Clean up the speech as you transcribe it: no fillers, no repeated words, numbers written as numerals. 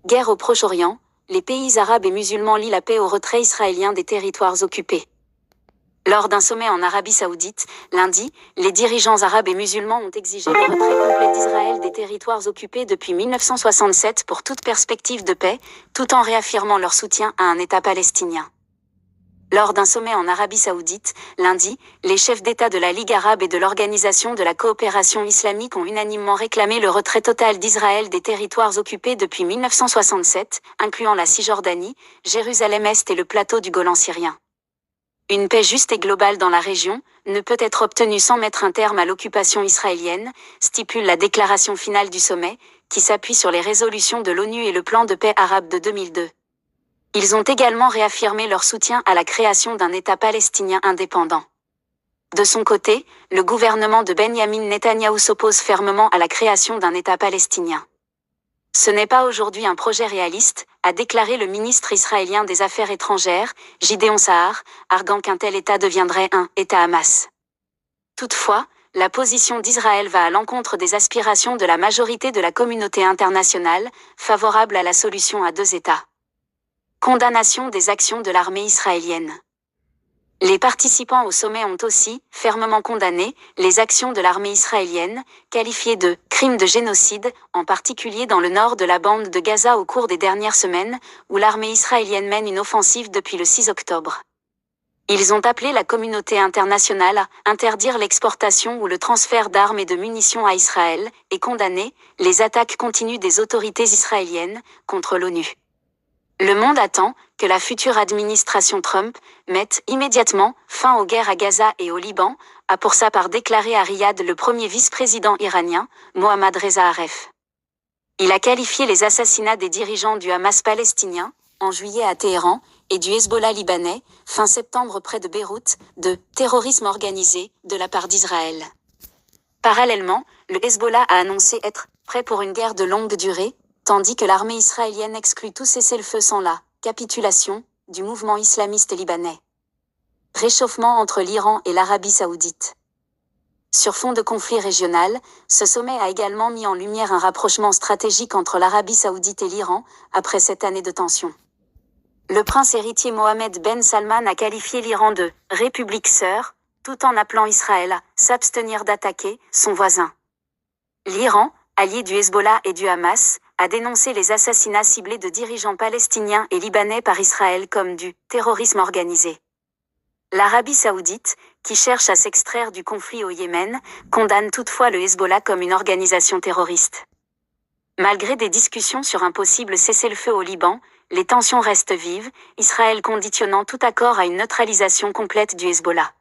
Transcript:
Guerre au Proche-Orient, les pays arabes et musulmans lient la paix au retrait israélien des territoires occupés. Lors d'un sommet en Arabie Saoudite, lundi, les dirigeants arabes et musulmans ont exigé le retrait complet d'Israël des territoires occupés depuis 1967 pour toute perspective de paix, tout en réaffirmant leur soutien à un État palestinien. Lors d'un sommet en Arabie Saoudite, lundi, les chefs d'État de la Ligue arabe et de l'Organisation de la coopération islamique ont unanimement réclamé le retrait total d'Israël des territoires occupés depuis 1967, incluant la Cisjordanie, Jérusalem-Est et le plateau du Golan syrien. Une paix juste et globale dans la région ne peut être obtenue sans mettre un terme à l'occupation israélienne, stipule la déclaration finale du sommet, qui s'appuie sur les résolutions de l'ONU et le plan de paix arabe de 2002. Ils ont également réaffirmé leur soutien à la création d'un État palestinien indépendant. De son côté, le gouvernement de Benyamin Netanyahou s'oppose fermement à la création d'un État palestinien. Ce n'est pas aujourd'hui un projet réaliste, a déclaré le ministre israélien des Affaires étrangères, Gideon Sa'ar, arguant qu'un tel État deviendrait un État Hamas. Toutefois, la position d'Israël va à l'encontre des aspirations de la majorité de la communauté internationale, favorable à la solution à deux États. Condamnation des actions de l'armée israélienne. Les participants au sommet ont aussi fermement condamné les actions de l'armée israélienne, qualifiées de crimes de génocide, en particulier dans le nord de la bande de Gaza au cours des dernières semaines, où l'armée israélienne mène une offensive depuis le 6 octobre. Ils ont appelé la communauté internationale à interdire l'exportation ou le transfert d'armes et de munitions à Israël et condamné les attaques continues des autorités israéliennes contre l'ONU. Le monde attend que la future administration Trump mette immédiatement fin aux guerres à Gaza et au Liban, a pour sa part déclaré à Riyad le premier vice-président iranien, Mohammad Reza Aref. Il a qualifié les assassinats des dirigeants du Hamas palestinien, en juillet à Téhéran, et du Hezbollah libanais, fin septembre près de Beyrouth, de terrorisme organisé de la part d'Israël. Parallèlement, le Hezbollah a annoncé être prêt pour une guerre de longue durée, tandis que l'armée israélienne exclut tout cessez-le-feu sans la capitulation du mouvement islamiste libanais. Réchauffement entre l'Iran et l'Arabie saoudite. Sur fond de conflit régional, ce sommet a également mis en lumière un rapprochement stratégique entre l'Arabie saoudite et l'Iran, après cette année de tension. Le prince héritier Mohammed Ben Salman a qualifié l'Iran de « république sœur », tout en appelant Israël à s'abstenir d'attaquer son voisin. L'Iran, allié du Hezbollah et du Hamas, a dénoncé les assassinats ciblés de dirigeants palestiniens et libanais par Israël comme du terrorisme organisé. L'Arabie saoudite, qui cherche à s'extraire du conflit au Yémen, condamne toutefois le Hezbollah comme une organisation terroriste. Malgré des discussions sur un possible cessez-le-feu au Liban, les tensions restent vives, Israël conditionnant tout accord à une neutralisation complète du Hezbollah.